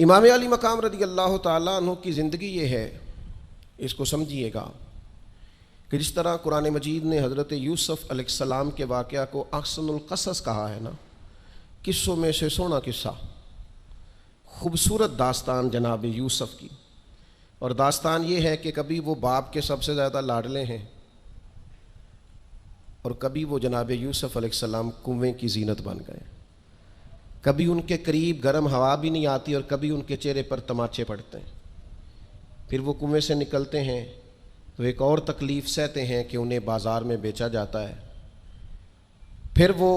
امام علی مقام رضی اللہ تعالیٰ عنہ کی زندگی یہ ہے، اس کو سمجھیے گا کہ جس طرح قرآن مجید نے حضرت یوسف علیہ السلام کے واقعہ کو احسن القصص کہا ہے نا، قصوں میں سے سونا قصہ، خوبصورت داستان جناب یوسف کی. اور داستان یہ ہے کہ کبھی وہ باپ کے سب سے زیادہ لاڈلے ہیں اور کبھی وہ جناب یوسف علیہ السلام کنویں کی زینت بن گئے. کبھی ان کے قریب گرم ہوا بھی نہیں آتی اور کبھی ان کے چہرے پر تماچے پڑتے ہیں. پھر وہ کنویں سے نکلتے ہیں تو ایک اور تکلیف سہتے ہیں کہ انہیں بازار میں بیچا جاتا ہے. پھر وہ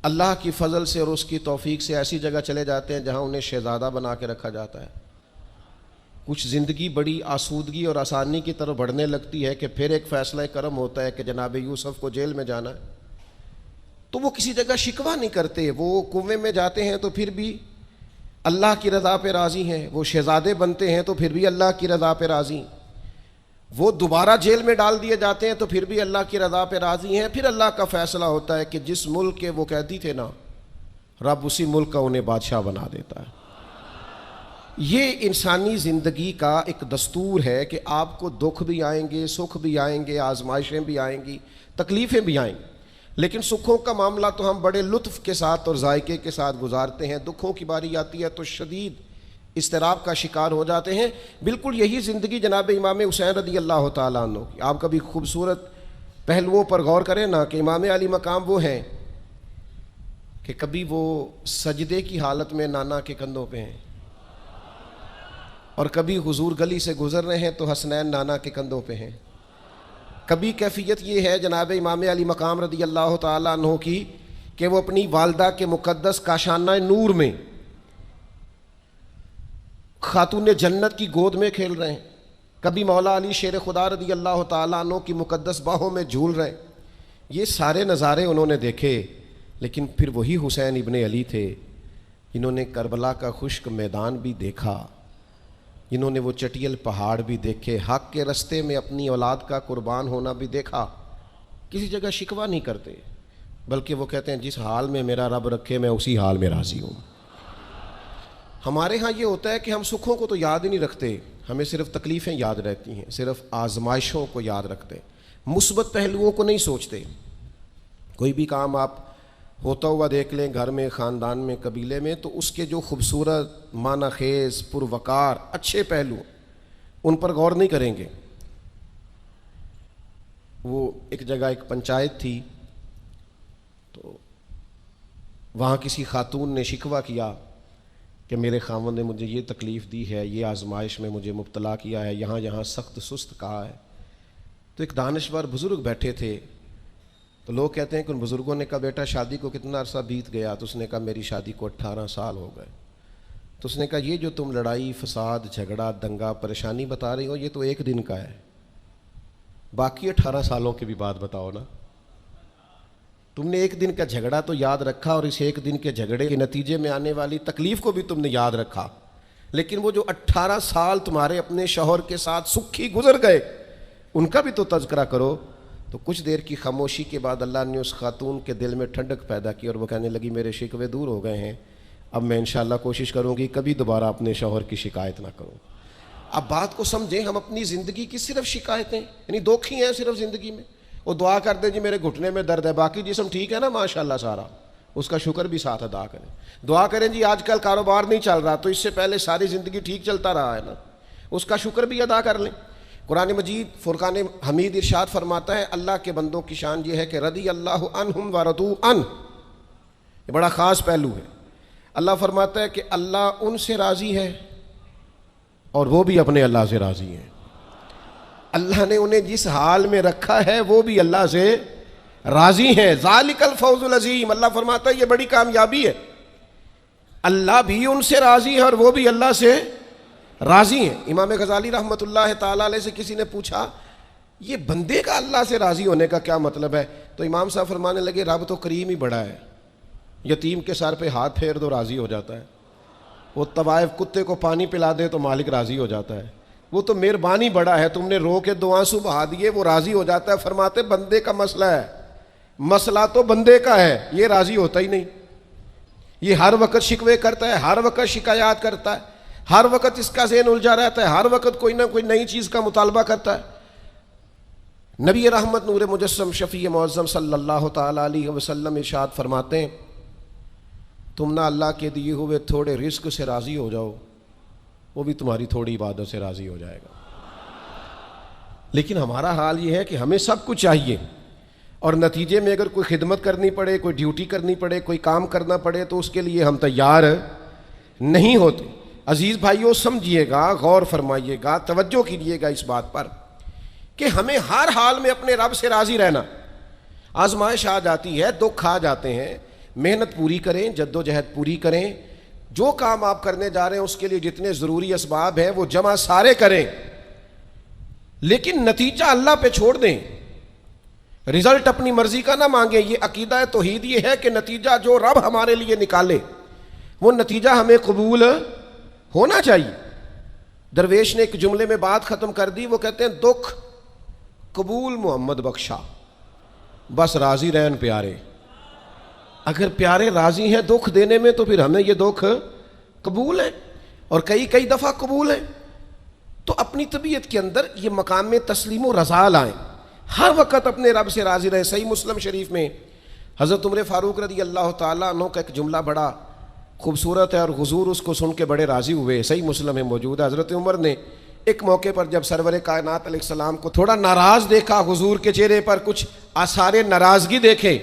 اللہ کی فضل سے اور اس کی توفیق سے ایسی جگہ چلے جاتے ہیں جہاں انہیں شہزادہ بنا کے رکھا جاتا ہے. کچھ زندگی بڑی آسودگی اور آسانی کی طرف بڑھنے لگتی ہے کہ پھر ایک فیصلہ کرم ہوتا ہے کہ جناب یوسف کو جیل میں جانا ہے. تو وہ کسی جگہ شکوہ نہیں کرتے، وہ کنویں میں جاتے ہیں تو پھر بھی اللہ کی رضا پہ راضی ہیں. وہ شہزادے بنتے ہیں تو پھر بھی اللہ کی رضا پہ راضی ہیں. وہ دوبارہ جیل میں ڈال دیے جاتے ہیں تو پھر بھی اللہ کی رضا پہ راضی ہیں. پھر اللہ کا فیصلہ ہوتا ہے کہ جس ملک کے وہ قیدی تھے نا، رب اسی ملک کا انہیں بادشاہ بنا دیتا ہے. یہ انسانی زندگی کا ایک دستور ہے کہ آپ کو دکھ بھی آئیں گے، سکھ بھی آئیں گے، آزمائشیں بھی آئیں گی، تکلیفیں بھی آئیں گی. لیکن سکھوں کا معاملہ تو ہم بڑے لطف کے ساتھ اور ذائقے کے ساتھ گزارتے ہیں. دکھوں کی باری آتی ہے تو شدید اضطراب کا شکار ہو جاتے ہیں. بالکل یہی زندگی جناب امام حسین رضی اللہ تعالیٰ عنہ کی. آپ کبھی خوبصورت پہلوؤں پر غور کریں نا کہ امام علی مقام وہ ہیں کہ کبھی وہ سجدے کی حالت میں نانا کے کندھوں پہ ہیں اور کبھی حضور گلی سے گزر رہے ہیں تو حسنین نانا کے کندھوں پہ ہیں. کبھی کیفیت یہ ہے جناب امام علی مقام رضی اللہ تعالیٰ عنہ کی کہ وہ اپنی والدہ کے مقدس کاشانہ نور میں خاتون جنت کی گود میں کھیل رہے ہیں. کبھی مولا علی شیر خدا رضی اللہ تعالیٰ عنہ کی مقدس باہوں میں جھول رہے ہیں. یہ سارے نظارے انہوں نے دیکھے. لیکن پھر وہی حسین ابن علی تھے جنہوں نے کربلا کا خشک میدان بھی دیکھا، جنہوں نے وہ چٹیل پہاڑ بھی دیکھے، حق کے رستے میں اپنی اولاد کا قربان ہونا بھی دیکھا. کسی جگہ شکوہ نہیں کرتے بلکہ وہ کہتے ہیں جس حال میں میرا رب رکھے میں اسی حال میں راضی ہوں. ہمارے ہاں یہ ہوتا ہے کہ ہم سکھوں کو تو یاد ہی نہیں رکھتے، ہمیں صرف تکلیفیں یاد رہتی ہیں، صرف آزمائشوں کو یاد رکھتے، مثبت پہلوؤں کو نہیں سوچتے. کوئی بھی کام آپ ہوتا ہوا دیکھ لیں گھر میں، خاندان میں، قبیلے میں، تو اس کے جو خوبصورت، معنی خیز، پروقار، اچھے پہلو ان پر غور نہیں کریں گے. وہ ایک جگہ ایک پنچایت تھی تو وہاں کسی خاتون نے شکوہ کیا کہ میرے خاوند نے مجھے یہ تکلیف دی ہے، یہ آزمائش میں مجھے مبتلا کیا ہے، یہاں یہاں سخت سست کہا ہے. تو ایک دانشور بزرگ بیٹھے تھے تو لوگ کہتے ہیں کہ ان بزرگوں نے کہا بیٹا شادی کو کتنا عرصہ بیت گیا؟ تو اس نے کہا میری شادی کو 18 سال ہو گئے. تو اس نے کہا یہ جو تم لڑائی، فساد، جھگڑا، دنگا، پریشانی بتا رہی ہو یہ تو ایک دن کا ہے، باقی 18 سالوں کی بھی بات بتاؤ نا. تم نے ایک دن کا جھگڑا تو یاد رکھا اور اس ایک دن کے جھگڑے کے نتیجے میں آنے والی تکلیف کو بھی تم نے یاد رکھا، لیکن وہ جو 18 سال تمہارے اپنے شوہر کے ساتھ سکھی گزر گئے ان کا بھی تو تذکرہ کرو. تو کچھ دیر کی خاموشی کے بعد اللہ نے اس خاتون کے دل میں ٹھنڈک پیدا کی اور وہ کہنے لگی میرے شکوے دور ہو گئے ہیں، اب میں انشاءاللہ کوشش کروں گی کبھی دوبارہ اپنے شوہر کی شکایت نہ کروں. اب بات کو سمجھیں، ہم اپنی زندگی کی صرف شکایتیں یعنی دکھ ہی ہیں صرف زندگی میں. وہ دعا کر دیں جی میرے گھٹنے میں درد ہے، باقی جسم ٹھیک ہے نا ماشاءاللہ سارا، اس کا شکر بھی ساتھ ادا کریں. دعا کریں جی آج کل کاروبار نہیں چل رہا تو اس سے پہلے ساری زندگی ٹھیک چلتا رہا ہے نا، اس کا شکر بھی ادا کر لیں. قرآن مجید فرقان حمید ارشاد فرماتا ہے اللہ کے بندوں کی شان یہ ہے کہ رضی اللہ عنہم ورضوا عنہ. یہ بڑا خاص پہلو ہے. اللہ فرماتا ہے کہ اللہ ان سے راضی ہے اور وہ بھی اپنے اللہ سے راضی ہیں. اللہ نے انہیں جس حال میں رکھا ہے وہ بھی اللہ سے راضی ہیں. ذالک الفوز العظیم. اللہ فرماتا ہے یہ بڑی کامیابی ہے، اللہ بھی ان سے راضی ہے اور وہ بھی اللہ سے راضی ہیں. امام غزالی رحمۃ اللہ تعالیٰ علیہ سے کسی نے پوچھا یہ بندے کا اللہ سے راضی ہونے کا کیا مطلب ہے؟ تو امام صاحب فرمانے لگے رب تو کریم ہی بڑا ہے، یتیم کے سر پہ ہاتھ پھیر دو راضی ہو جاتا ہے، وہ طوائف کتے کو پانی پلا دے تو مالک راضی ہو جاتا ہے، وہ تو مہربانی بڑا ہے، تم نے رو کے 2 آنسو بہا دیے وہ راضی ہو جاتا ہے. فرماتے بندے کا مسئلہ ہے، مسئلہ تو بندے کا ہے، یہ راضی ہوتا ہی نہیں. یہ ہر وقت شکوے کرتا ہے، ہر وقت شکایات کرتا ہے، ہر وقت اس کا ذہن الجھا رہتا ہے، ہر وقت کوئی نہ کوئی نئی چیز کا مطالبہ کرتا ہے۔ نبی رحمت نور مجسم شفیع معظم صلی اللہ تعالیٰ علیہ وسلم ارشاد فرماتے ہیں، تم نہ اللہ کے دیے ہوئے تھوڑے رزق سے راضی ہو جاؤ، وہ بھی تمہاری تھوڑی عبادت سے راضی ہو جائے گا۔ لیکن ہمارا حال یہ ہے کہ ہمیں سب کچھ چاہیے، اور نتیجے میں اگر کوئی خدمت کرنی پڑے، کوئی ڈیوٹی کرنی پڑے، کوئی کام کرنا پڑے تو اس کے لیے ہم تیار نہیں ہوتے۔ عزیز بھائیوں، سمجھیے گا، غور فرمائیے گا، توجہ کیجیے گا اس بات پر کہ ہمیں ہر حال میں اپنے رب سے راضی رہنا۔ آزمائش آ جاتی ہے، دکھ آ جاتے ہیں، محنت پوری کریں، جد و جہد پوری کریں، جو کام آپ کرنے جا رہے ہیں اس کے لیے جتنے ضروری اسباب ہیں وہ جمع سارے کریں، لیکن نتیجہ اللہ پہ چھوڑ دیں، رزلٹ اپنی مرضی کا نہ مانگیں۔ یہ عقیدہ توحید یہ ہے کہ نتیجہ جو رب ہمارے لیے نکالے وہ نتیجہ ہمیں قبول ہونا چاہیے۔ درویش نے ایک جملے میں بات ختم کر دی، وہ کہتے ہیں دکھ قبول محمد بخشا، بس راضی رہن پیارے۔ اگر پیارے راضی ہیں دکھ دینے میں تو پھر ہمیں یہ دکھ قبول ہے، اور کئی دفعہ قبول ہے۔ تو اپنی طبیعت کے اندر یہ مقام میں تسلیم و رضا لائیں، ہر وقت اپنے رب سے راضی رہیں۔ صحیح مسلم شریف میں حضرت عمر فاروق رضی اللہ تعالیٰ عنہ کا ایک جملہ بڑا خوبصورت ہے، اور حضور اس کو سن کے بڑے راضی ہوئے۔ صحیح مسلم میں موجود ہے، حضرت عمر نے ایک موقع پر جب سرور کائنات علیہ السلام کو تھوڑا ناراض دیکھا، حضور کے چہرے پر کچھ آثار ناراضگی دیکھے،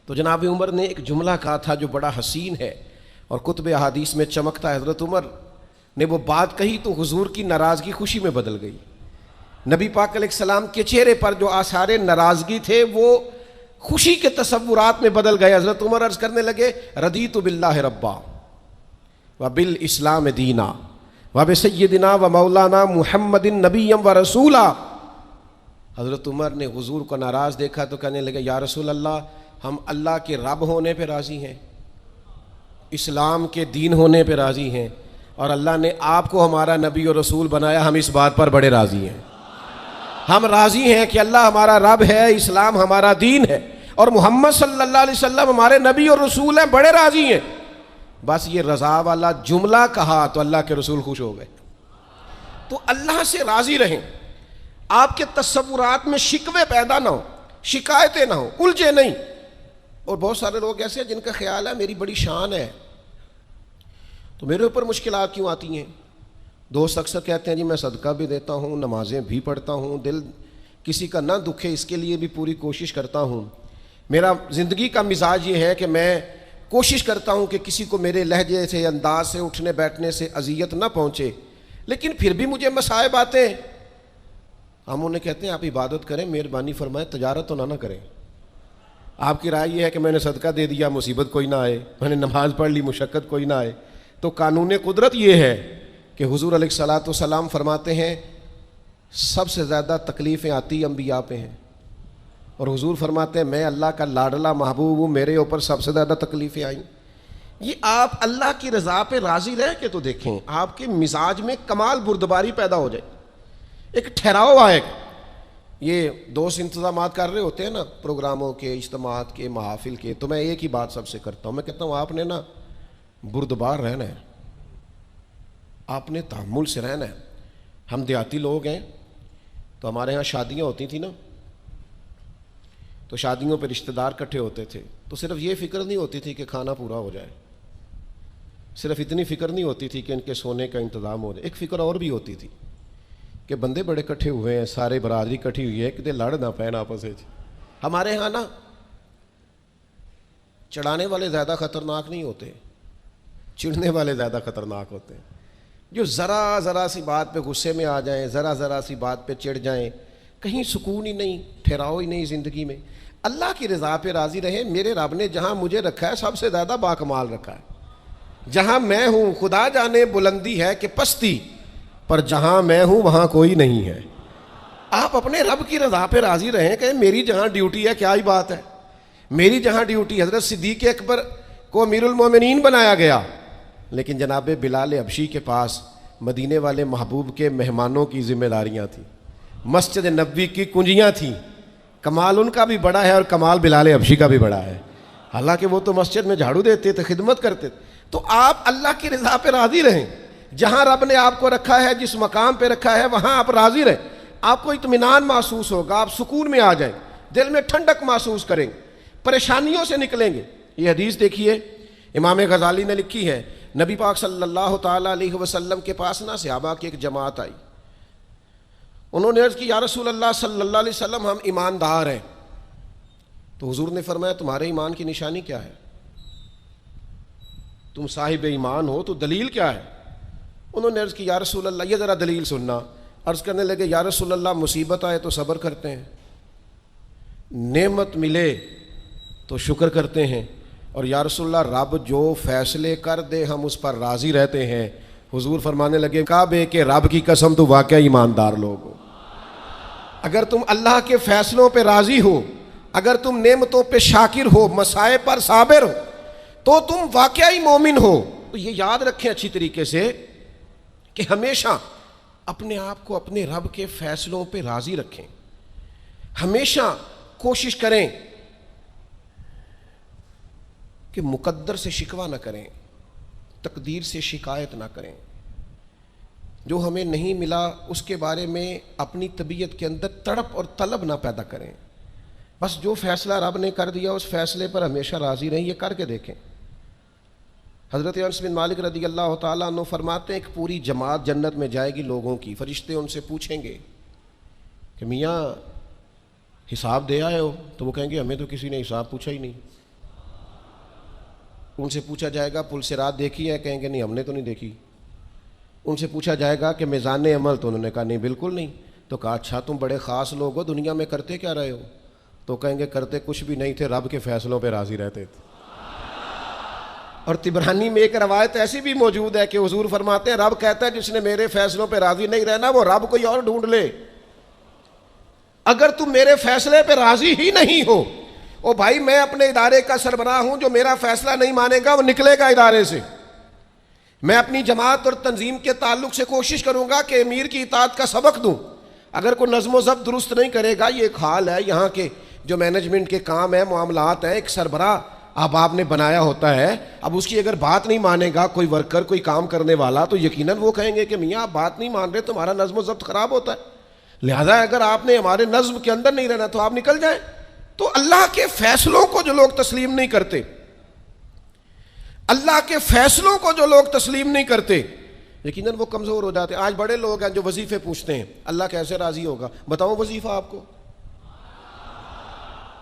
تو جناب عمر نے ایک جملہ کہا تھا جو بڑا حسین ہے اور کتب احادیث میں چمکتا ہے۔ حضرت عمر نے وہ بات کہی تو حضور کی ناراضگی خوشی میں بدل گئی۔ نبی پاک علیہ السلام کے چہرے پر جو آثار ناراضگی تھے وہ خوشی کے تصورات میں بدل گئے۔ حضرت عمر عرض کرنے لگے، رضیت باللہ ربا وبالاسلام دینا وبسیدنا ومولانا محمد نبیا ورسولا۔ حضرت عمر نے حضور کو ناراض دیکھا تو کہنے لگے، یا رسول اللہ، ہم اللہ کے رب ہونے پہ راضی ہیں، اسلام کے دین ہونے پہ راضی ہیں، اور اللہ نے آپ کو ہمارا نبی اور رسول بنایا، ہم اس بات پر بڑے راضی ہیں۔ ہم راضی ہیں کہ اللہ ہمارا رب ہے، اسلام ہمارا دین ہے، اور محمد صلی اللہ علیہ وسلم ہمارے نبی اور رسول ہیں، بڑے راضی ہیں۔ بس یہ رضا والا جملہ کہا تو اللہ کے رسول خوش ہو گئے۔ تو اللہ سے راضی رہیں، آپ کے تصورات میں شکوے پیدا نہ ہو، شکایتیں نہ ہو، الجھے نہیں۔ اور بہت سارے لوگ ایسے ہیں جن کا خیال ہے میری بڑی شان ہے تو میرے اوپر مشکلات کیوں آتی ہیں۔ دوست اکثر کہتے ہیں جی میں صدقہ بھی دیتا ہوں، نمازیں بھی پڑھتا ہوں، دل کسی کا نہ دکھے اس کے لیے بھی پوری کوشش کرتا ہوں، میرا زندگی کا مزاج یہ ہے کہ میں کوشش کرتا ہوں کہ کسی کو میرے لہجے سے، انداز سے، اٹھنے بیٹھنے سے اذیت نہ پہنچے، لیکن پھر بھی مجھے مصائب آتے ہیں۔ ہم انہیں کہتے ہیں آپ عبادت کریں، مہربانی فرمائیں، تجارت تو نہ کریں۔ آپ کی رائے یہ ہے کہ میں نے صدقہ دے دیا، مصیبت کوئی نہ آئے، میں نے نماز پڑھ لی، مشقت کوئی نہ آئے۔ تو قانون قدرت یہ ہے کہ حضور علیہ الصلاۃ والسلام فرماتے ہیں سب سے زیادہ تکلیفیں آتی انبیاء پہ ہیں، اور حضور فرماتے ہیں میں اللہ کا لاڈلا محبوب ہوں، میرے اوپر سب سے زیادہ تکلیفیں آئیں۔ یہ آپ اللہ کی رضا پہ راضی رہ کے تو دیکھیں، آپ کے مزاج میں کمال بردباری پیدا ہو جائے، ایک ٹھہراؤ آئے گا۔ یہ دوست انتظامات کر رہے ہوتے ہیں نا، پروگراموں کے، اجتماعات کے، محافل کے، تو میں ایک ہی بات سب سے کرتا ہوں، میں کہتا ہوں آپ نے نا بردبار رہنا ہے، آپ نے تحمل سے رہنا ہے۔ ہم دیہاتی لوگ ہیں تو ہمارے ہاں شادیاں ہوتی تھیں نا، تو شادیوں پہ رشتہ دار اکٹھے ہوتے تھے، تو صرف یہ فکر نہیں ہوتی تھی کہ کھانا پورا ہو جائے، صرف اتنی فکر نہیں ہوتی تھی کہ ان کے سونے کا انتظام ہو جائے، ایک فکر اور بھی ہوتی تھی کہ بندے بڑے اکٹھے ہوئے ہیں، سارے برادری اکٹھی ہوئی ہے، کتے لڑ نہ پائیں آپس میں۔ ہمارے ہاں نا چڑھانے والے زیادہ خطرناک نہیں ہوتے، چڑھنے والے زیادہ خطرناک ہوتے ہیں، جو ذرا سی بات پہ غصے میں آ جائیں، ذرا سی بات پہ چڑھ جائیں، کہیں سکون ہی نہیں، ٹھہراؤ ہی نہیں زندگی میں۔ اللہ کی رضا پہ راضی رہیں۔ میرے رب نے جہاں مجھے رکھا ہے سب سے زیادہ باکمال رکھا ہے، جہاں میں ہوں خدا جانے بلندی ہے کہ پستی، پر جہاں میں ہوں وہاں کوئی نہیں ہے۔ آپ اپنے رب کی رضا پہ راضی رہیں کہ میری جہاں ڈیوٹی ہے، کیا ہی بات ہے، میری جہاں ڈیوٹی، حضرت صدیق اکبر کو امیر المومنین بنایا گیا، لیکن جناب بلال حبشی کے پاس مدینے والے محبوب کے مہمانوں کی ذمہ داریاں تھیں، مسجد نبوی کی کنجیاں تھیں۔ کمال ان کا بھی بڑا ہے اور کمال بلال حبشی کا بھی بڑا ہے۔ حالانکہ وہ تو مسجد میں جھاڑو دیتے تھے، خدمت کرتے تھے. تو آپ اللہ کی رضا پہ راضی رہیں. جہاں رب نے آپ کو رکھا ہے، جس مقام پہ رکھا ہے، وہاں آپ راضی رہیں. آپ کو اطمینان محسوس ہوگا، آپ سکون میں آ جائیں، دل میں ٹھنڈک محسوس کریں گے، پریشانیوں سے نکلیں گے. یہ حدیث دیکھیے امام غزالی نے لکھی ہے. نبی پاک صلی اللہ تعالیٰ علیہ وسلم کے پاس نا صحابہ کی ایک جماعت آئی. انہوں نے عرض کی یا رسول اللہ صلی اللہ علیہ وسلم ہم ایماندار ہیں. تو حضور نے فرمایا تمہارے ایمان کی نشانی کیا ہے؟ تم صاحب ایمان ہو تو دلیل کیا ہے؟ انہوں نے عرض کی یا رسول اللہ، یہ ذرا دلیل سننا. عرض کرنے لگے یا رسول اللہ مصیبت آئے تو صبر کرتے ہیں، نعمت ملے تو شکر کرتے ہیں، اور یا رسول اللہ رب جو فیصلے کر دے ہم اس پر راضی رہتے ہیں. حضور فرمانے لگے کعبے کے رب کی قسم تو واقعی ایماندار لوگ ہو. اگر تم اللہ کے فیصلوں پہ راضی ہو، اگر تم نعمتوں پہ شاکر ہو، مصائب پر صابر ہو، تو تم واقعی مومن ہو. تو یہ یاد رکھیں اچھی طریقے سے کہ ہمیشہ اپنے آپ کو اپنے رب کے فیصلوں پہ راضی رکھیں. ہمیشہ کوشش کریں کہ مقدر سے شکوہ نہ کریں، تقدیر سے شکایت نہ کریں. جو ہمیں نہیں ملا اس کے بارے میں اپنی طبیعت کے اندر تڑپ اور طلب نہ پیدا کریں. بس جو فیصلہ رب نے کر دیا اس فیصلے پر ہمیشہ راضی رہیں. یہ کر کے دیکھیں. حضرت انس بن مالک رضی اللہ تعالیٰ عنہ فرماتے ہیں ایک پوری جماعت جنت میں جائے گی لوگوں کی. فرشتے ان سے پوچھیں گے کہ میاں حساب دے آئے ہو؟ تو وہ کہیں گے ہمیں تو کسی نے حساب پوچھا ہی نہیں. ان سے پوچھا جائے گا پل صراط دیکھی ہے؟ کہیں گے نہیں ہم نے تو نہیں دیکھی. ان سے پوچھا جائے گا کہ میزان عمل؟ تو انہوں نے کہا نہیں بالکل نہیں. تو کہا اچھا تم بڑے خاص لوگ ہو، دنیا میں کرتے کیا رہے ہو؟ تو کہیں گے کرتے کچھ بھی نہیں تھے، رب کے فیصلوں پہ راضی رہتے تھے. اور طبرانی میں ایک روایت ایسی بھی موجود ہے کہ حضور فرماتے ہیں رب کہتا ہے جس نے میرے فیصلوں پہ راضی نہیں رہنا وہ رب کوئی اور ڈھونڈ لے. اگر تم میرے فیصلے پہ راضی ہی نہیں ہو، او بھائی میں اپنے ادارے کا سربراہ ہوں، جو میرا فیصلہ نہیں مانے گا وہ نکلے گا ادارے سے. میں اپنی جماعت اور تنظیم کے تعلق سے کوشش کروں گا کہ امیر کی اطاعت کا سبق دوں. اگر کوئی نظم و ضبط درست نہیں کرے گا، یہ ایک حال ہے یہاں کے جو مینجمنٹ کے کام ہیں، معاملات ہیں، ایک سربراہ احباب نے بنایا ہوتا ہے. اب اس کی اگر بات نہیں مانے گا کوئی ورکر، کوئی کام کرنے والا، تو یقیناً وہ کہیں گے کہ میاں آپ بات نہیں مان رہے، تمہارا نظم و ضبط خراب ہوتا ہے. لہذا اگر آپ نے ہمارے نظم کے اندر نہیں رہنا تو آپ نکل جائیں. تو اللہ کے فیصلوں کو جو لوگ تسلیم نہیں کرتے، اللہ کے فیصلوں کو جو لوگ تسلیم نہیں کرتے، یقیناً وہ کمزور ہو جاتے ہیں. آج بڑے لوگ ہیں جو وظیفے پوچھتے ہیں اللہ کیسے راضی ہوگا؟ بتاؤں وظیفہ آپ کو.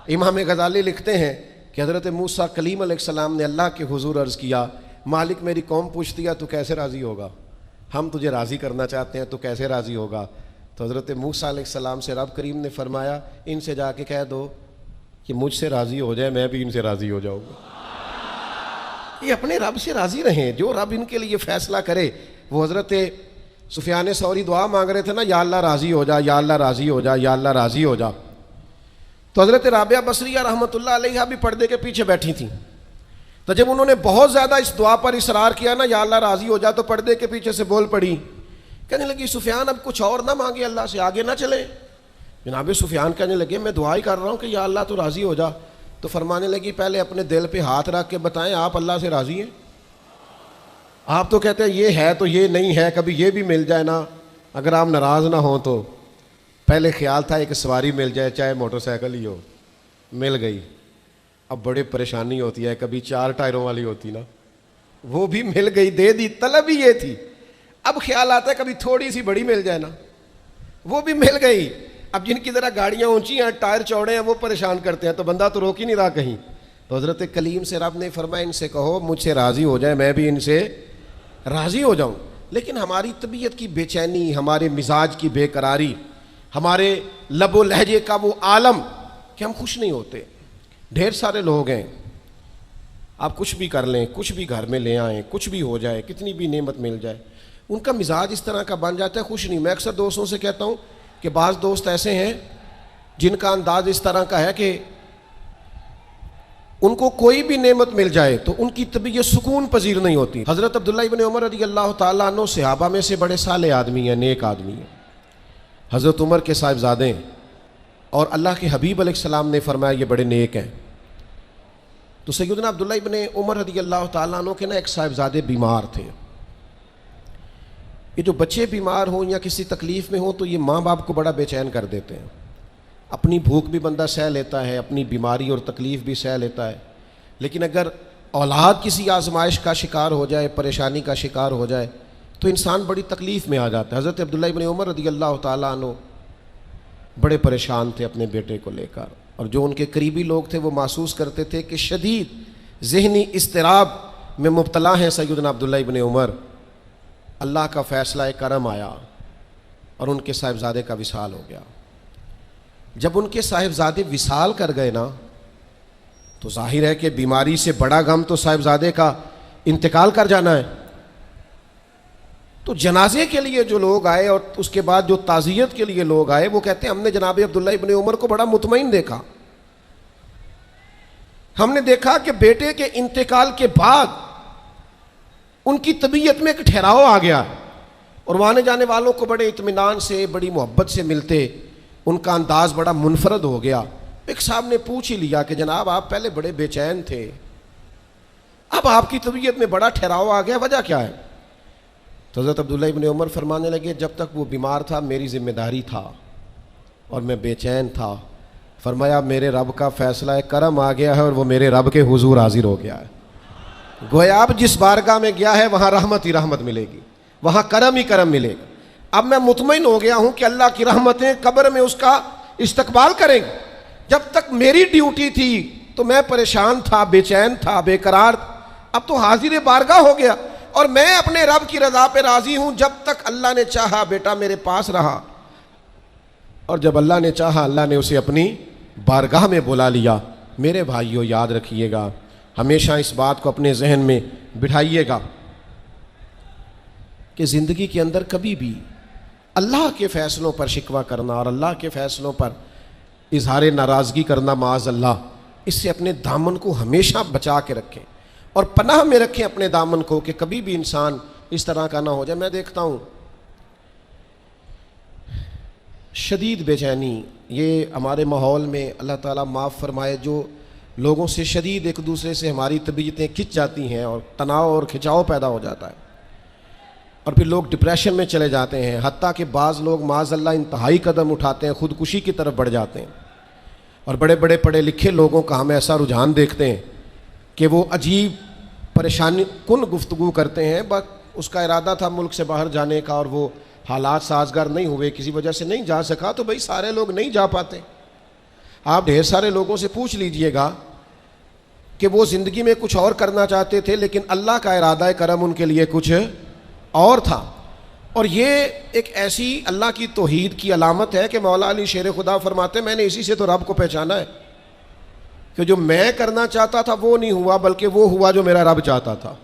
امام غزالی لکھتے ہیں کہ حضرت موسیٰ کلیم علیہ السلام نے اللہ کے حضور عرض کیا مالک میری قوم پوچھتی ہے تو کیسے راضی ہوگا؟ ہم تجھے راضی کرنا چاہتے ہیں تو کیسے راضی ہوگا؟ تو حضرت موسیٰ علیہ السلام سے رب کریم نے فرمایا ان سے جا کے کہہ دو کہ مجھ سے راضی ہو جائے، میں بھی ان سے راضی ہو جاؤں گا. یہ اپنے رب سے راضی رہیں، جو رب ان کے لیے فیصلہ کرے. وہ حضرت سفیان ثوری دعا مانگ رہے تھے نا، یا اللہ راضی ہو جا، یا اللہ راضی ہو جا، یا اللہ راضی ہو جا. تو حضرت رابعہ بصریہ رحمۃ اللہ علیہ بھی پردے کے پیچھے بیٹھی تھیں. تو جب انہوں نے بہت زیادہ اس دعا پر اصرار کیا نا، یا اللہ راضی ہو جا، تو پردے کے پیچھے سے بول پڑی، کہنے لگی سفیان اب کچھ اور نہ مانگے اللہ سے، آگے نہ چلے. جناب سفیان کہنے لگے میں دعا ہی کر رہا ہوں کہ یا اللہ تو راضی ہو جا. تو فرمانے لگی پہلے اپنے دل پہ ہاتھ رکھ کے بتائیں آپ اللہ سے راضی ہیں؟ آپ تو کہتے ہیں یہ ہے تو یہ نہیں ہے، کبھی یہ بھی مل جائے نا. اگر آپ ناراض نہ ہوں تو پہلے خیال تھا ایک سواری مل جائے چاہے موٹر سائیکل ہی ہو، مل گئی. اب بڑی پریشانی ہوتی ہے، کبھی 4 ٹائروں والی ہوتی نا، وہ بھی مل گئی، دے دی، طلب ہی یہ تھی. اب خیال آتا ہے کبھی تھوڑی سی بڑی مل جائے نا، وہ بھی مل گئی. اب جن کی ذرا گاڑیاں اونچی ہیں، ٹائر چوڑے ہیں، وہ پریشان کرتے ہیں، تو بندہ تو روک ہی نہیں رہا کہیں. تو حضرت کلیم سے رب نے فرمایا ان سے کہو مجھ سے راضی ہو جائے، میں بھی ان سے راضی ہو جاؤں. لیکن ہماری طبیعت کی بے چینی، ہمارے مزاج کی بے قراری، ہمارے لب و لہجے کا وہ عالم کہ ہم خوش نہیں ہوتے. ڈھیر سارے لوگ ہیں، آپ کچھ بھی کر لیں، کچھ بھی گھر میں لے آئیں، کچھ بھی ہو جائے، کتنی بھی نعمت مل جائے، ان کا مزاج اس طرح کا بن جاتا ہے خوش نہیں. میں اکثر دوستوں سے کہتا ہوں کہ بعض دوست ایسے ہیں جن کا انداز اس طرح کا ہے کہ ان کو کوئی بھی نعمت مل جائے تو ان کی طبیعت سکون پذیر نہیں ہوتی. حضرت عبداللہ ابن عمر رضی اللہ تعالیٰ عنہ صحابہ میں سے بڑے صالح آدمی ہیں، نیک آدمی ہیں، حضرت عمر کے صاحبزادے ہیں، اور اللہ کے حبیب علیہ السلام نے فرمایا یہ بڑے نیک ہیں. تو سیدنا عبداللہ ابن عمر رضی اللہ تعالیٰ عنہ کے ایک صاحبزادے بیمار تھے. یہ جو بچے بیمار ہوں یا کسی تکلیف میں ہوں تو یہ ماں باپ کو بڑا بے چین کر دیتے ہیں. اپنی بھوک بھی بندہ سہ لیتا ہے, اپنی بیماری اور تکلیف بھی سہ لیتا ہے, لیکن اگر اولاد کسی آزمائش کا شکار ہو جائے, پریشانی کا شکار ہو جائے تو انسان بڑی تکلیف میں آ جاتا ہے. حضرت عبداللہ ابن عمر رضی اللہ تعالیٰ عنہ بڑے پریشان تھے اپنے بیٹے کو لے کر, اور جو ان کے قریبی لوگ تھے وہ محسوس کرتے تھے کہ شدید ذہنی اضطراب میں مبتلا ہیں سیدنا عبداللہ ابن عمر. اللہ کا فیصلہ کرم آیا اور ان کے صاحبزادے کا وصال ہو گیا. جب ان کے صاحبزادے وصال کر گئے نا تو ظاہر ہے کہ بیماری سے بڑا غم تو صاحبزادے کا انتقال کر جانا ہے. تو جنازے کے لیے جو لوگ آئے اور اس کے بعد جو تعزیت کے لیے لوگ آئے وہ کہتے ہیں ہم نے جناب عبداللہ ابن عمر کو بڑا مطمئن دیکھا. ہم نے دیکھا کہ بیٹے کے انتقال کے بعد ان کی طبیعت میں ایک ٹھہراؤ آ گیا, اور وہاں آنے جانے والوں کو بڑے اطمینان سے بڑی محبت سے ملتے, ان کا انداز بڑا منفرد ہو گیا. ایک صاحب نے پوچھ ہی لیا کہ جناب آپ پہلے بڑے بے چین تھے, اب آپ کی طبیعت میں بڑا ٹھہراؤ آ گیا, وجہ کیا ہے؟ تو حضرت عبداللہ ابن عمر فرمانے لگے جب تک وہ بیمار تھا میری ذمہ داری تھا اور میں بے چین تھا. فرمایا میرے رب کا فیصلہ کرم آ گیا ہے اور وہ میرے رب کے حضور حاضر ہو گیا ہے. گویا اب جس بارگاہ میں گیا ہے وہاں رحمت ہی رحمت ملے گی, وہاں کرم ہی کرم ملے گا. اب میں مطمئن ہو گیا ہوں کہ اللہ کی رحمتیں قبر میں اس کا استقبال کریں گے. جب تک میری ڈیوٹی تھی تو میں پریشان تھا, بے چین تھا, بے قرار, اب تو حاضر بارگاہ ہو گیا اور میں اپنے رب کی رضا پہ راضی ہوں. جب تک اللہ نے چاہا بیٹا میرے پاس رہا, اور جب اللہ نے چاہا اللہ نے اسے اپنی بارگاہ میں بلا لیا. میرے بھائیوں یاد رکھیے گا, ہمیشہ اس بات کو اپنے ذہن میں بٹھائیے گا کہ زندگی کے اندر کبھی بھی اللہ کے فیصلوں پر شکوہ کرنا اور اللہ کے فیصلوں پر اظہار ناراضگی کرنا معاذ اللہ, اس سے اپنے دامن کو ہمیشہ بچا کے رکھیں اور پناہ میں رکھیں اپنے دامن کو کہ کبھی بھی انسان اس طرح کا نہ ہو جائے. میں دیکھتا ہوں شدید بے چینی یہ ہمارے ماحول میں, اللہ تعالیٰ معاف فرمائے, جو لوگوں سے شدید ایک دوسرے سے ہماری طبیعتیں کھنچ جاتی ہیں اور تناؤ اور کھچاؤ پیدا ہو جاتا ہے, اور پھر لوگ ڈپریشن میں چلے جاتے ہیں, حتیٰ کہ بعض لوگ معاذ اللہ انتہائی قدم اٹھاتے ہیں, خودکشی کی طرف بڑھ جاتے ہیں. اور بڑے بڑے پڑھے لکھے لوگوں کا ہم ایسا رجحان دیکھتے ہیں کہ وہ عجیب پریشانی کن گفتگو کرتے ہیں, بس اس کا ارادہ تھا ملک سے باہر جانے کا اور وہ حالات سازگار نہیں ہوئے, کسی وجہ سے نہیں جا سکا. تو بھئی سارے لوگ نہیں جا پاتے. آپ ڈھیر سارے لوگوں سے پوچھ لیجئے گا کہ وہ زندگی میں کچھ اور کرنا چاہتے تھے لیکن اللہ کا ارادہ کرم ان کے لیے کچھ اور تھا. اور یہ ایک ایسی اللہ کی توحید کی علامت ہے کہ مولا علی شیر خدا فرماتے میں نے اسی سے تو رب کو پہچانا ہے کہ جو میں کرنا چاہتا تھا وہ نہیں ہوا بلکہ وہ ہوا جو میرا رب چاہتا تھا.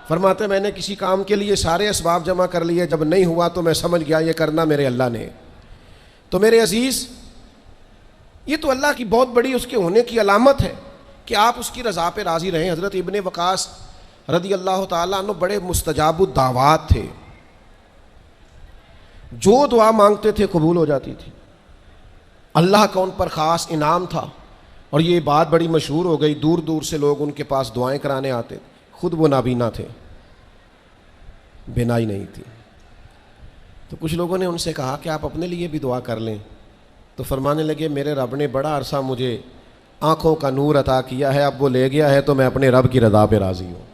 فرماتے میں نے کسی کام کے لیے سارے اسباب جمع کر لیے, جب نہیں ہوا تو میں سمجھ گیا یہ کرنا میرے اللہ نے. تو میرے عزیز یہ تو اللہ کی بہت بڑی اس کے ہونے کی علامت ہے کہ آپ اس کی رضا پہ راضی رہیں. حضرت ابن وقاص رضی اللہ تعالیٰ عنہ بڑے مستجاب الدعوات تھے, جو دعا مانگتے تھے قبول ہو جاتی تھی. اللہ کا ان پر خاص انعام تھا, اور یہ بات بڑی مشہور ہو گئی, دور دور سے لوگ ان کے پاس دعائیں کرانے آتے. خود وہ نابینا تھے, بینائی نہیں تھی. تو کچھ لوگوں نے ان سے کہا کہ آپ اپنے لیے بھی دعا کر لیں. تو فرمانے لگے میرے رب نے بڑا عرصہ مجھے آنکھوں کا نور عطا کیا ہے, اب وہ لے گیا ہے تو میں اپنے رب کی رضا پہ راضی ہوں.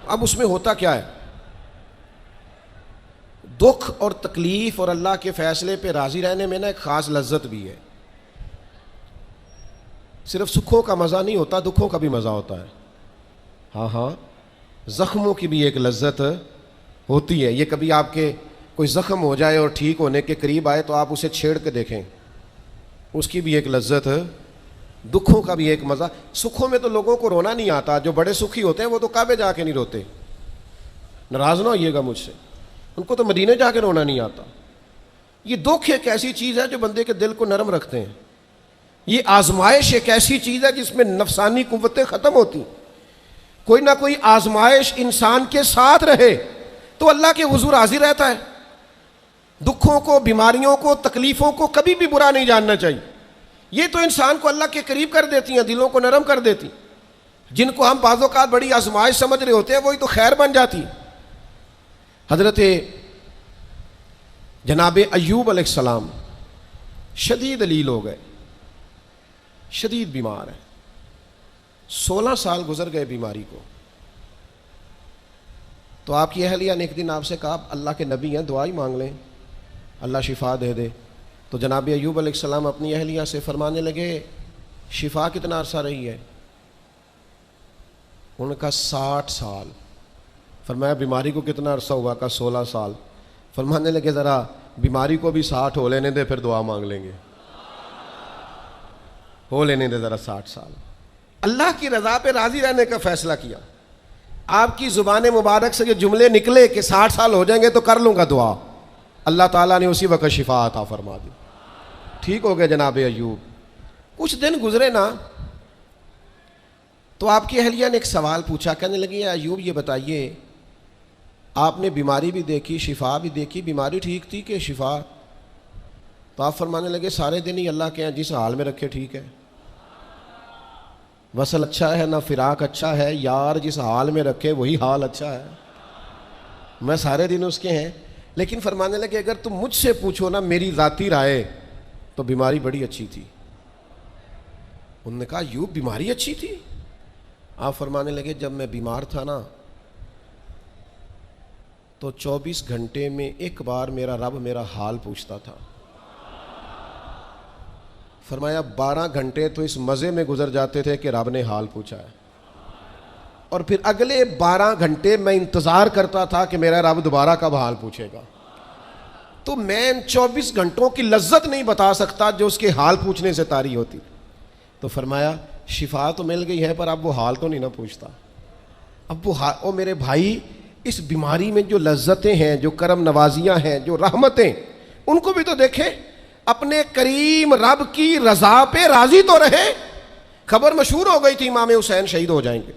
اب اس میں ہوتا کیا ہے, دکھ اور تکلیف اور اللہ کے فیصلے پہ راضی رہنے میں نا ایک خاص لذت بھی ہے. صرف سکھوں کا مزہ نہیں ہوتا, دکھوں کا بھی مزہ ہوتا ہے. ہاں زخموں کی بھی ایک لذت ہوتی ہے. یہ کبھی آپ کے کوئی زخم ہو جائے اور ٹھیک ہونے کے قریب آئے تو آپ اسے چھیڑ کے دیکھیں, اس کی بھی ایک لذت, دکھوں کا بھی ایک مزہ. سکھوں میں تو لوگوں کو رونا نہیں آتا, جو بڑے سکھی ہوتے ہیں وہ تو کعبے جا کے نہیں روتے, ناراض نہ ہوئیے گا مجھ سے, ان کو تو مدینے جا کے رونا نہیں آتا. یہ دکھ ایک ایسی چیز ہے جو بندے کے دل کو نرم رکھتے ہیں. یہ آزمائش ایک ایسی چیز ہے جس میں نفسانی قوتیں ختم ہوتی. کوئی نہ کوئی آزمائش انسان کے ساتھ رہے تو اللہ کے حضور حاضر رہتا ہے. دکھوں کو, بیماریوں کو, تکلیفوں کو کبھی بھی برا نہیں جاننا چاہیے. یہ تو انسان کو اللہ کے قریب کر دیتی ہیں, دلوں کو نرم کر دیتی. جن کو ہم بعض اوقات بڑی آزمائش سمجھ رہے ہوتے ہیں وہی تو خیر بن جاتی. حضرت جناب ایوب علیہ السلام شدید علیل ہو گئے، شدید بیمار ہیں، 16 سال گزر گئے بیماری کو. تو آپ کی اہلیہ نے ایک دن آپ سے کہا اللہ کے نبی ہیں دعا ہی مانگ لیں اللہ شفا دے دے. تو جناب ایوب علیہ السلام اپنی اہلیہ سے فرمانے لگے شفا کتنا عرصہ رہی ہے؟ ان کا 60 سال. فرمایا بیماری کو کتنا عرصہ ہوا؟ کا 16 سال. فرمانے لگے ذرا بیماری کو بھی 60 ہو لینے دے پھر دعا مانگ لیں گے. ہو لینے دے ذرا 60 سال. اللہ کی رضا پہ راضی رہنے کا فیصلہ کیا. آپ کی زبان مبارک سے یہ جملے نکلے کہ 60 سال ہو جائیں گے تو کر لوں گا دعا، اللہ تعالیٰ نے اسی وقت شفا عطا فرما دی. ٹھیک ہو گئے جناب ایوب. کچھ دن گزرے نا تو آپ کی اہلیہ نے ایک سوال پوچھا. کہنے لگی ایوب یہ بتائیے آپ نے بیماری بھی دیکھی شفا بھی دیکھی، بیماری ٹھیک تھی کہ شفا؟ تو آپ فرمانے لگے سارے دن ہی اللہ کے ہیں جس حال میں رکھے ٹھیک ہے. وصل اچھا ہے نہ فراق اچھا ہے، یار جس حال میں رکھے وہی حال اچھا ہے. میں سارے دن اس کے ہیں. لیکن فرمانے لگے اگر تم مجھ سے پوچھو نا میری ذاتی رائے تو بیماری بڑی اچھی تھی. انہوں نے کہا ایوب بیماری اچھی تھی؟ آپ فرمانے لگے جب میں بیمار تھا نا تو 24 گھنٹے میں ایک بار میرا رب میرا حال پوچھتا تھا. فرمایا 12 گھنٹے تو اس مزے میں گزر جاتے تھے کہ رب نے حال پوچھا ہے، اور پھر اگلے 12 گھنٹے میں انتظار کرتا تھا کہ میرا رب دوبارہ کب حال پوچھے گا. تو میں ان 24 گھنٹوں کی لذت نہیں بتا سکتا جو اس کے حال پوچھنے سے طاری ہوتی. تو فرمایا شفا تو مل گئی ہے پر اب وہ حال تو نہیں نہ پوچھتا. اب وہ میرے بھائی اس بیماری میں جو لذتیں ہیں، جو کرم نوازیاں ہیں، جو رحمتیں، ان کو بھی تو دیکھیں. اپنے کریم رب کی رضا پہ راضی تو رہے. خبر مشہور ہو گئی تھی امام حسین شہید ہو جائیں گے.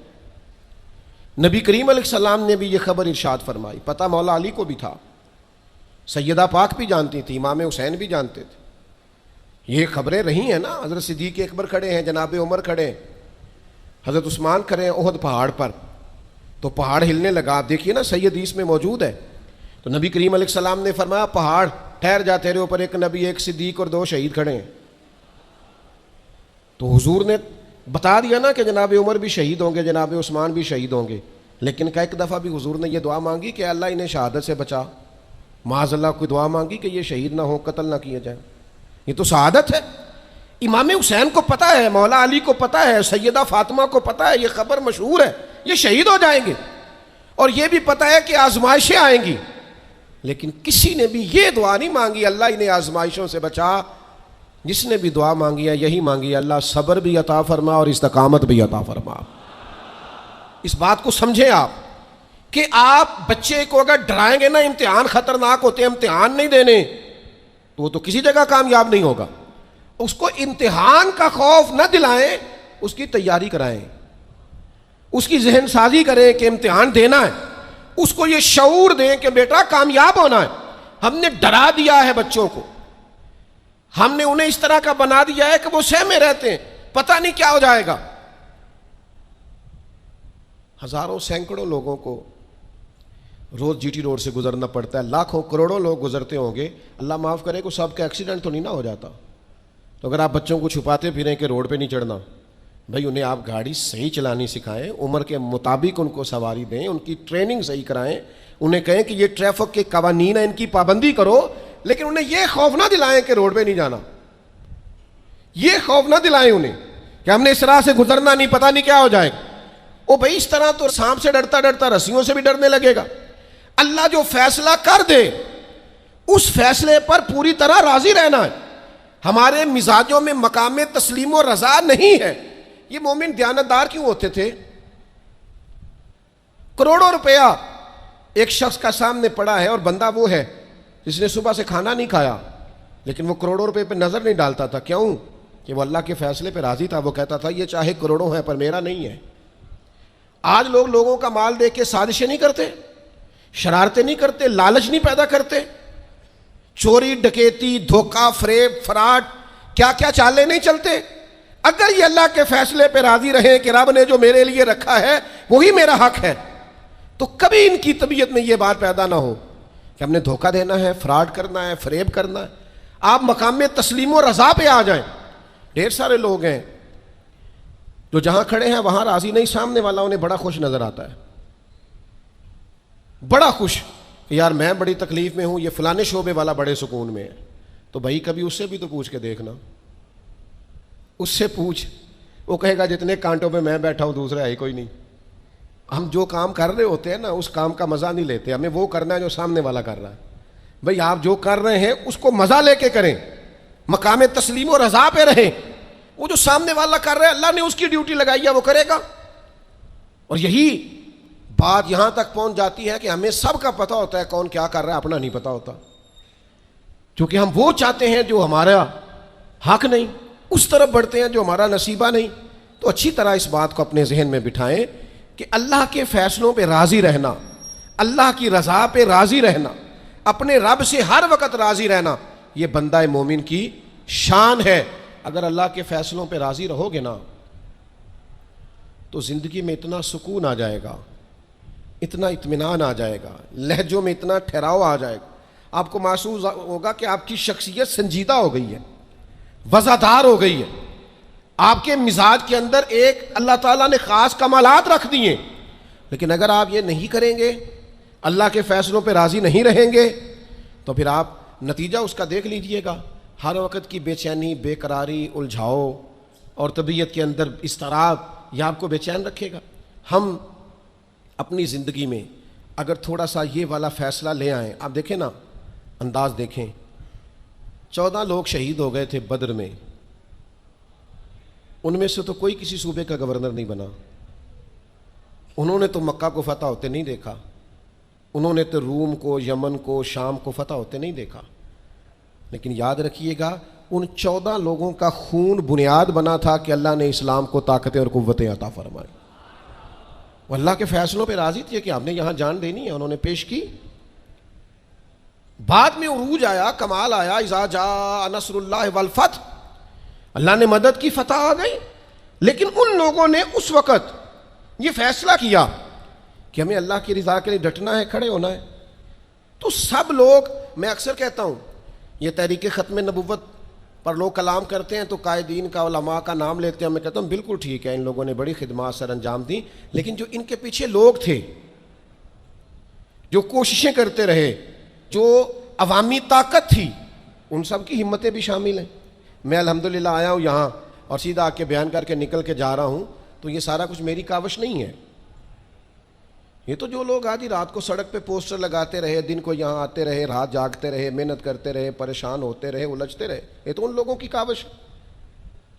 نبی کریم علیہ السلام نے بھی یہ خبر ارشاد فرمائی. پتہ مولا علی کو بھی تھا، سیدہ پاک بھی جانتی تھی، امام حسین بھی جانتے تھے. یہ خبریں رہی ہیں نا. حضرت صدیق اکبر کھڑے ہیں، جناب عمر کھڑے ہیں، حضرت عثمان کھڑے ہیں احد پہاڑ پر. تو پہاڑ ہلنے لگا. آپ دیکھیے نا صحیح حدیث میں موجود ہے. تو نبی کریم علیہ السلام نے فرمایا پہاڑ ٹھہر جا، تیرے اوپر ایک نبی ایک صدیق اور 2 شہید کھڑے ہیں. تو حضور نے بتا دیا نا کہ جناب عمر بھی شہید ہوں گے، جناب عثمان بھی شہید ہوں گے. لیکن ایک دفعہ بھی حضور نے یہ دعا مانگی کہ اللہ انہیں شہادت سے بچا. معاذ اللہ کوئی دعا مانگی کہ یہ شہید نہ ہو، قتل نہ کیے جائیں. یہ تو شہادت ہے. امام حسین کو پتہ ہے، مولا علی کو پتہ ہے، سیدہ فاطمہ کو پتہ ہے، یہ خبر مشہور ہے یہ شہید ہو جائیں گے. اور یہ بھی پتہ ہے کہ آزمائشیں آئیں گی. لیکن کسی نے بھی یہ دعا نہیں مانگی اللہ انہیں آزمائشوں سے بچا. جس نے بھی دعا مانگی ہے یہی مانگی ہے اللہ صبر بھی عطا فرما اور استقامت بھی عطا فرما. اس بات کو سمجھیں آپ کہ آپ بچے کو اگر ڈرائیں گے نا امتحان خطرناک ہوتے ہیں، امتحان نہیں دینے تو وہ تو کسی جگہ کامیاب نہیں ہوگا. اس کو امتحان کا خوف نہ دلائیں، اس کی تیاری کرائیں، اس کی ذہن سازی کریں کہ امتحان دینا ہے. اس کو یہ شعور دیں کہ بیٹا کامیاب ہونا ہے. ہم نے ڈرا دیا ہے بچوں کو، ہم نے انہیں اس طرح کا بنا دیا ہے کہ وہ سہمے رہتے ہیں پتہ نہیں کیا ہو جائے گا. ہزاروں سینکڑوں لوگوں کو روز جی ٹی روڈ سے گزرنا پڑتا ہے، لاکھوں کروڑوں لوگ گزرتے ہوں گے. اللہ معاف کرے کہ سب کا ایکسیڈنٹ تو نہیں نہ ہو جاتا. تو اگر آپ بچوں کو چھپاتے پھریں کہ روڈ پہ نہیں چڑھنا، بھائی انہیں آپ گاڑی صحیح چلانی سکھائیں، عمر کے مطابق ان کو سواری دیں، ان کی ٹریننگ صحیح کرائیں، انہیں کہیں کہ یہ ٹریفک کے قوانین ہیں ان کی پابندی کرو. لیکن انہیں یہ خوف نہ دلائیں کہ روڈ پہ نہیں جانا، یہ خوف نہ دلائیں انہیں کہ ہم نے اس راہ سے گزرنا نہیں، پتہ نہیں کیا ہو جائے گا. او بھائی اس طرح تو سانپ سے ڈرتا ڈرتا رسیوں سے بھی ڈرنے لگے گا. اللہ جو فیصلہ کر دے اس فیصلے پر پوری طرح راضی رہنا ہے. ہمارے مزاجوں میں مقام تسلیم و رضا نہیں ہے. یہ مومن دیانتدار کیوں ہوتے تھے؟ کروڑوں روپیہ ایک شخص کا سامنے پڑا ہے اور بندہ وہ ہے جس نے صبح سے کھانا نہیں کھایا، لیکن وہ کروڑوں روپے پہ نظر نہیں ڈالتا تھا. کیوں؟ کہ وہ اللہ کے فیصلے پہ راضی تھا. وہ کہتا تھا یہ چاہے کروڑوں ہیں پر میرا نہیں ہے. آج لوگ لوگوں کا مال دیکھ کے سازشیں نہیں کرتے، شرارتیں نہیں کرتے، لالچ نہیں پیدا کرتے، چوری ڈکیتی دھوکہ فریب فراڈ کیا کیا چالیں نہیں چلتے. اگر یہ اللہ کے فیصلے پہ راضی رہیں کہ رب نے جو میرے لیے رکھا ہے وہی میرا حق ہے، تو کبھی ان کی طبیعت میں یہ بات پیدا نہ ہو کہ ہم نے دھوکہ دینا ہے، فراڈ کرنا ہے، فریب کرنا ہے۔ آپ مقام میں تسلیم و رضا پہ آ جائیں۔ ڈھیر سارے لوگ ہیں جو جہاں کھڑے ہیں وہاں راضی نہیں، سامنے والا انہیں بڑا خوش نظر آتا ہے، بڑا خوش کہ یار میں بڑی تکلیف میں ہوں، یہ فلانے شعبے والا بڑے سکون میں ہے۔ تو بھائی کبھی اس سے بھی تو پوچھ کے دیکھنا، اس سے پوچھ، وہ کہے گا جتنے کانٹوں پہ میں بیٹھا ہوں دوسرا ہے ہی کوئی نہیں۔ ہم جو کام کر رہے ہوتے ہیں نا اس کام کا مزہ نہیں لیتے، ہمیں وہ کرنا ہے جو سامنے والا کر رہا ہے۔ بھئی آپ جو کر رہے ہیں اس کو مزہ لے کے کریں، مقام تسلیم و رضا پہ رہیں۔ وہ جو سامنے والا کر رہا ہے اللہ نے اس کی ڈیوٹی لگائی ہے، وہ کرے گا۔ اور یہی بات یہاں تک پہنچ جاتی ہے کہ ہمیں سب کا پتہ ہوتا ہے کون کیا کر رہا ہے، اپنا نہیں پتہ ہوتا، کیونکہ ہم وہ چاہتے ہیں جو ہمارا حق نہیں، اس طرف بڑھتے ہیں جو ہمارا نصیبہ نہیں۔ تو اچھی طرح اس بات کو اپنے ذہن میں بٹھائیں کہ اللہ کے فیصلوں پہ راضی رہنا، اللہ کی رضا پہ راضی رہنا، اپنے رب سے ہر وقت راضی رہنا، یہ بندہ مومن کی شان ہے۔ اگر اللہ کے فیصلوں پہ راضی رہو گے نا تو زندگی میں اتنا سکون آ جائے گا، اتنا اطمینان آ جائے گا، لہجوں میں اتنا ٹھہراؤ آ جائے گا، آپ کو محسوس ہوگا کہ آپ کی شخصیت سنجیدہ ہو گئی ہے، وزادار ہو گئی ہے، آپ کے مزاج کے اندر ایک اللہ تعالیٰ نے خاص کمالات رکھ دیے۔ لیکن اگر آپ یہ نہیں کریں گے، اللہ کے فیصلوں پہ راضی نہیں رہیں گے، تو پھر آپ نتیجہ اس کا دیکھ لیجئے گا، ہر وقت کی بے چینی، بے قراری، الجھاؤ اور طبیعت کے اندر اضطراب، یہ آپ کو بے چین رکھے گا۔ ہم اپنی زندگی میں اگر تھوڑا سا یہ والا فیصلہ لے آئیں، آپ دیکھیں نا، انداز دیکھیں، 14 لوگ شہید ہو گئے تھے بدر میں، ان میں سے تو کوئی کسی صوبے کا گورنر نہیں بنا، انہوں نے تو مکہ کو فتح ہوتے نہیں دیکھا، انہوں نے تو روم کو، یمن کو، شام کو فتح ہوتے نہیں دیکھا۔ لیکن یاد رکھیے گا ان 14 لوگوں کا خون بنیاد بنا تھا کہ اللہ نے اسلام کو طاقتیں اور قوتیں عطا فرمائیں۔ وہ اللہ کے فیصلوں پہ راضی تھے کہ آپ نے یہاں جان دینی ہے، انہوں نے پیش کی۔ بعد میں عروج آیا، کمال آیا، اذا جاء نصر اللہ والفتح، اللہ نے مدد کی، فتح آ گئی۔ لیکن ان لوگوں نے اس وقت یہ فیصلہ کیا کہ ہمیں اللہ کی رضا کے لیے ڈٹنا ہے، کھڑے ہونا ہے۔ تو سب لوگ، میں اکثر کہتا ہوں، یہ تحریک ختم نبوت پر لوگ کلام کرتے ہیں تو قائدین کا، علماء کا نام لیتے ہیں، میں کہتا ہوں بالکل ٹھیک ہے، ان لوگوں نے بڑی خدمات سر انجام دی، لیکن جو ان کے پیچھے لوگ تھے، جو کوششیں کرتے رہے، جو عوامی طاقت تھی، ان سب کی ہمتیں بھی شامل ہیں۔ میں الحمدللہ آیا ہوں یہاں اور سیدھا آ کے بیان کر کے نکل کے جا رہا ہوں، تو یہ سارا کچھ میری کاوش نہیں ہے۔ یہ تو جو لوگ آدھی رات کو سڑک پہ پوسٹر لگاتے رہے، دن کو یہاں آتے رہے، رات جاگتے رہے، محنت کرتے رہے، پریشان ہوتے رہے، الجھتے رہے، یہ تو ان لوگوں کی کاوش ہے،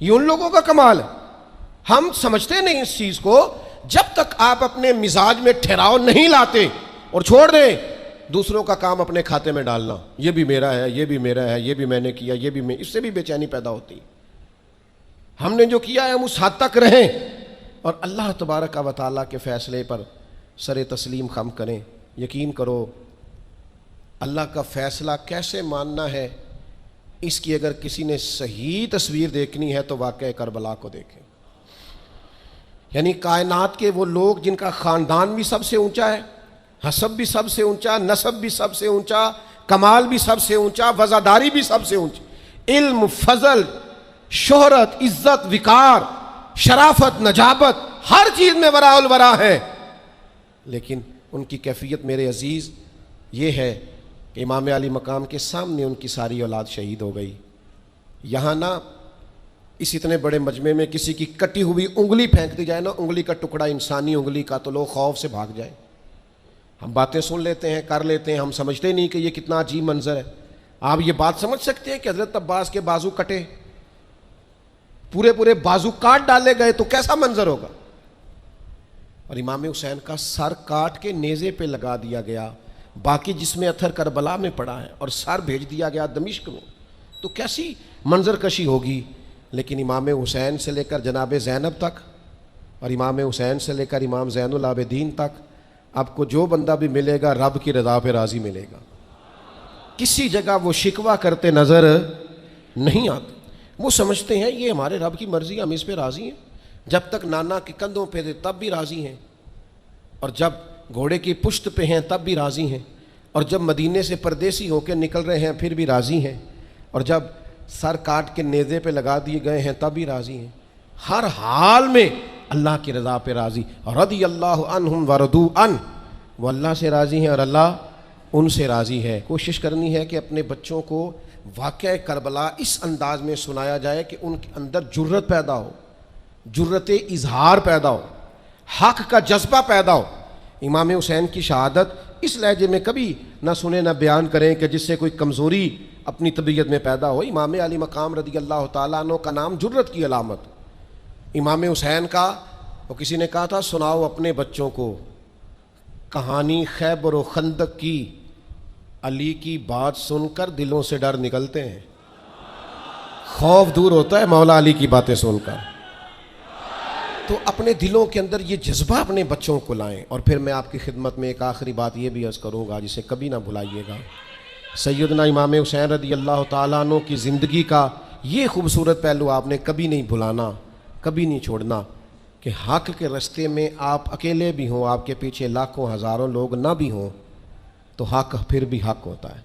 یہ ان لوگوں کا کمال ہے۔ ہم سمجھتے نہیں اس چیز کو۔ جب تک آپ اپنے مزاج میں ٹھہراؤ نہیں لاتے اور چھوڑ دیں دوسروں کا کام اپنے کھاتے میں ڈالنا، یہ بھی میرا ہے، یہ بھی میرا ہے، یہ بھی میں نے کیا، یہ بھی میں، اس سے بھی بے چینی پیدا ہوتی۔ ہم نے جو کیا ہے ہم اس حد تک رہیں اور اللہ تبارک و تعالیٰ کے فیصلے پر سر تسلیم خم کریں۔ یقین کرو اللہ کا فیصلہ کیسے ماننا ہے، اس کی اگر کسی نے صحیح تصویر دیکھنی ہے تو واقعہ کربلا کو دیکھیں۔ یعنی کائنات کے وہ لوگ جن کا خاندان بھی سب سے اونچا ہے، حسب بھی سب سے اونچا، نسب بھی سب سے اونچا، کمال بھی سب سے اونچا، وزاداری بھی سب سے اونچی، علم، فضل، شہرت، عزت، وقار، شرافت، نجابت، ہر چیز میں وراء الورا ہے، لیکن ان کی کیفیت میرے عزیز یہ ہے کہ امام علی مقام کے سامنے ان کی ساری اولاد شہید ہو گئی۔ یہاں نہ اس اتنے بڑے مجمع میں کسی کی کٹی ہوئی انگلی پھینک دی جائے نا، انگلی کا ٹکڑا انسانی انگلی کا، تو لوگ خوف سے بھاگ جائیں۔ ہم باتیں سن لیتے ہیں، کر لیتے ہیں، ہم سمجھتے نہیں کہ یہ کتنا عجیب منظر ہے۔ آپ یہ بات سمجھ سکتے ہیں کہ حضرت عباس کے بازو کٹے، پورے پورے بازو کاٹ ڈالے گئے تو کیسا منظر ہوگا؟ اور امام حسین کا سر کاٹ کے نیزے پہ لگا دیا گیا، باقی جسم اتھر کربلا میں پڑا ہے، اور سر بھیج دیا گیا دمشق میں، تو کیسی منظر کشی ہوگی۔ لیکن امام حسین سے لے کر جناب زینب تک، اور امام حسین سے لے کر امام زین العابدین تک، آپ کو جو بندہ بھی ملے گا رب کی رضا پہ راضی ملے گا، کسی جگہ وہ شکوہ کرتے نظر نہیں آتے۔ وہ سمجھتے ہیں یہ ہمارے رب کی مرضی ہے، ہم اس پہ راضی ہیں. جب تک نانا کے کندھوں پہ تھے تب بھی راضی ہیں، اور جب گھوڑے کی پشت پہ ہیں تب بھی راضی ہیں، اور جب مدینے سے پردیسی ہو کے نکل رہے ہیں پھر بھی راضی ہیں، اور جب سر کاٹ کے نیزے پہ لگا دیے گئے ہیں تب بھی راضی ہیں. ہر حال میں اللہ کی رضا پہ راضی. رضی اللہ عنہم ورضوا عنہ، وہ اللہ سے راضی ہیں اور اللہ ان سے راضی ہے. کوشش کرنی ہے کہ اپنے بچوں کو واقعہ کربلا اس انداز میں سنایا جائے کہ ان کے اندر جرت پیدا ہو، جرت اظہار پیدا ہو، حق کا جذبہ پیدا ہو. امام حسین کی شہادت اس لہجے میں کبھی نہ سنیں نہ بیان کریں کہ جس سے کوئی کمزوری اپنی طبیعت میں پیدا ہو. امام علی مقام رضی اللہ تعالیٰ عنہ کا نام جرت کی علامت. امام حسین کا وہ کسی نے کہا تھا سناؤ اپنے بچوں کو کہانی خیبر و خندق کی، علی کی بات سن کر دلوں سے ڈر نکلتے ہیں. خوف دور ہوتا ہے مولا علی کی باتیں سن کر. تو اپنے دلوں کے اندر یہ جذبہ اپنے بچوں کو لائیں. اور پھر میں آپ کی خدمت میں ایک آخری بات یہ بھی عرض کروں گا جسے کبھی نہ بھلائیے گا. سیدنا امام حسین رضی اللہ تعالیٰ عنہ کی زندگی کا یہ خوبصورت پہلو آپ نے کبھی نہیں بھلانا، کبھی نہیں چھوڑنا کہ حق کے راستے میں آپ اکیلے بھی ہوں، آپ کے پیچھے لاکھوں ہزاروں لوگ نہ بھی ہوں تو حق پھر بھی حق ہوتا ہے.